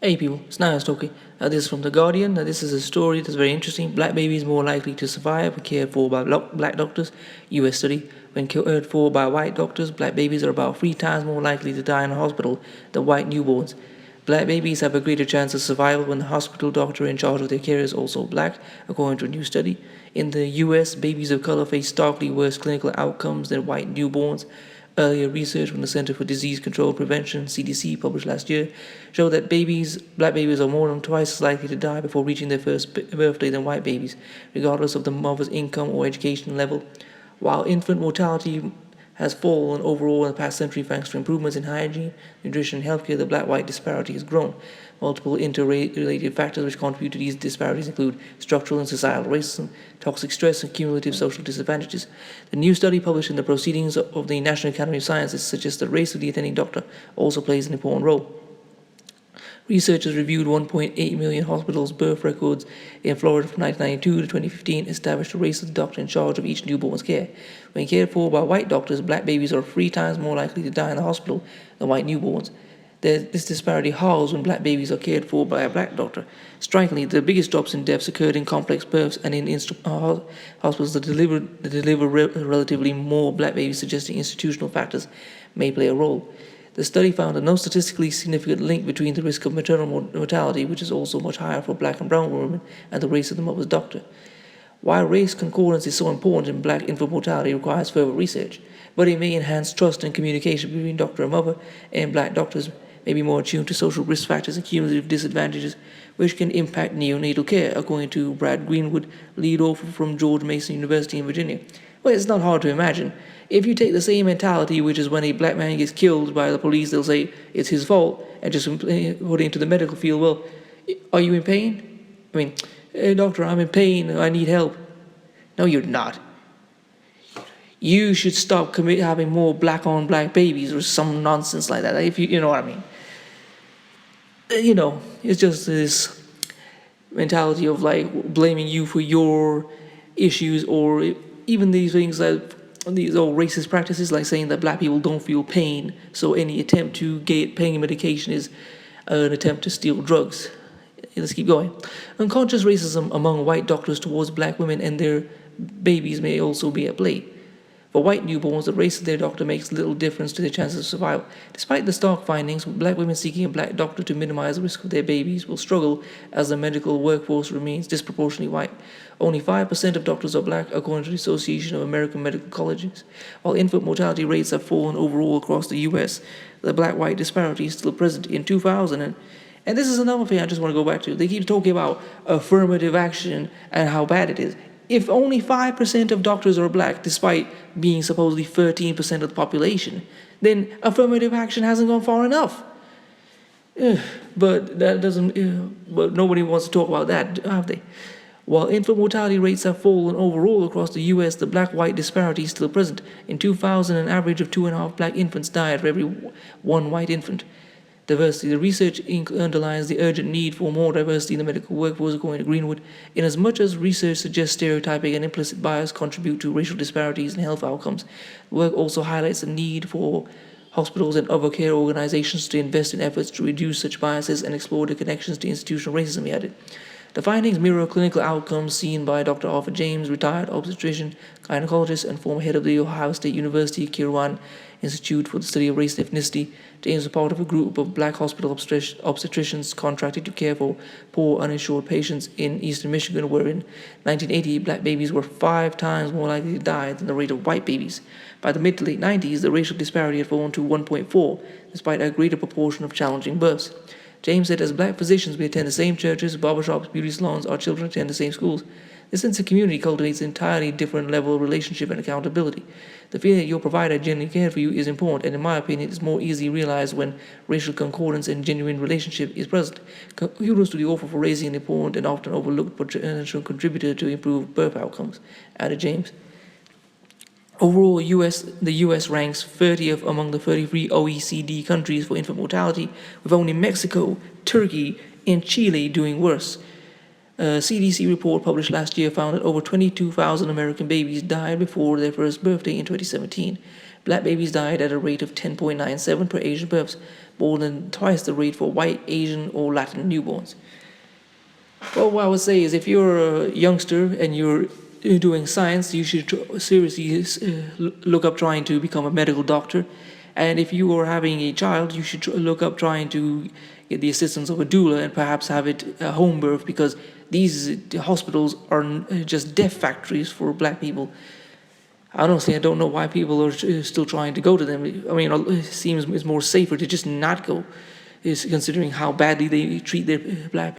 Hey people, it's Nias talking. This is from The Guardian. This is a story that's very interesting. Black babies more likely to survive when cared for by black doctors. US study. When cared for by white doctors, black babies are about 3 times more likely to die in a hospital than white newborns. Black babies have a greater chance of survival when the hospital doctor in charge of their care is also black, according to a new study. In the US, babies of color face starkly worse clinical outcomes than white newborns. Earlier research from the Center for Disease Control and Prevention, CDC, published last year, showed that black babies are more than twice as likely to die before reaching their first birthday than white babies, regardless of the mother's income or education level. While infant mortality has fallen overall in the past century thanks to improvements in hygiene, nutrition, and healthcare, the black-white disparity has grown. Multiple interrelated factors which contribute to these disparities include structural and societal racism, toxic stress, and cumulative social disadvantages. The new study published in the Proceedings of the National Academy of Sciences suggests that race of the attending doctor also plays an important role. Researchers reviewed 1.8 million hospitals' birth records in Florida from 1992 to 2015, established the race of the doctor in charge of each newborn's care. When cared for by white doctors, black babies are 3 times more likely to die in the hospital than white newborns. This disparity halves when black babies are cared for by a black doctor. Strikingly, the biggest drops in deaths occurred in complex births and in hospitals that deliver relatively more black babies, suggesting institutional factors may play a role. The study found a no statistically significant link between the risk of maternal mortality, which is also much higher for black and brown women, and the race of the mother's doctor. While race concordance is so important in black infant mortality requires further research, but it may enhance trust and communication between doctor and mother, and black doctors may be more attuned to social risk factors and cumulative disadvantages which can impact neonatal care, according to Brad Greenwood, lead author from George Mason University in Virginia. Well, it's not hard to imagine. If you take the same mentality, which is when a black man gets killed by the police, they'll say it's his fault, and just put it into the medical field, well, are you in pain? I mean, hey, doctor, I'm in pain, I need help. No, you're not. You should stop having more black-on-black babies or some nonsense like that, if you know what I mean. It's just this mentality of like blaming you for your issues, or even these things that these old racist practices like saying that black people don't feel pain, so any attempt to get pain medication is an attempt to steal drugs. Let's keep going. Unconscious racism among white doctors towards black women and their babies may also be at play. For white newborns, the race of their doctor makes little difference to their chances of survival. Despite the stark findings, black women seeking a black doctor to minimize the risk of their babies will struggle as the medical workforce remains disproportionately white. Only 5% of doctors are black, according to the Association of American Medical Colleges. While infant mortality rates have fallen overall across the U.S., the black-white disparity is still present. In 2000, and this is another thing I just want to go back to, they keep talking about affirmative action and how bad it is. If only 5% of doctors are black, despite being supposedly 13% of the population, then affirmative action hasn't gone far enough. But that doesn't. But nobody wants to talk about that, have they? While infant mortality rates have fallen overall across the U.S., the black-white disparity is still present. In 2000, an average of 2.5 black infants died for every 1 white infant. Diversity. The research underlines the urgent need for more diversity in the medical workforce, according to Greenwood. Inasmuch as research suggests stereotyping and implicit bias contribute to racial disparities in health outcomes, the work also highlights the need for hospitals and other care organizations to invest in efforts to reduce such biases and explore the connections to institutional racism, he added. The findings mirror clinical outcomes seen by Dr. Arthur James, retired obstetrician, gynecologist, and former head of the Ohio State University Kirwan Institute for the Study of Race and Ethnicity. James was part of a group of black hospital obstetricians contracted to care for poor, uninsured patients in eastern Michigan, where in 1980, black babies were 5 times more likely to die than the rate of white babies. By the mid to late 90s, the racial disparity had fallen to 1.4, despite a greater proportion of challenging births. James said, as black physicians, we attend the same churches, barbershops, beauty salons, our children attend the same schools. This sense of community cultivates an entirely different level of relationship and accountability. The feeling that your provider genuinely cared for you is important, and in my opinion, is more easily realized when racial concordance and genuine relationship is present. Kudos to the author for raising an important and often overlooked potential contributor to improve birth outcomes, added James. Overall, the US ranks 30th among the 33 OECD countries for infant mortality, with only Mexico, Turkey, and Chile doing worse. A CDC report published last year found that over 22,000 American babies died before their first birthday in 2017. Black babies died at a rate of 10.97 per Asian births, more than twice the rate for white, Asian, or Latin newborns. Well, what I would say is if you're a youngster and you're doing science, you should seriously look up trying to become a medical doctor. And if you are having a child, you should look up trying to get the assistance of a doula and perhaps have it a home birth, because these hospitals are just death factories for black people. Honestly, I don't know why people are still trying to go to them. I mean, it seems it's more safer to just not go, is considering how badly they treat their black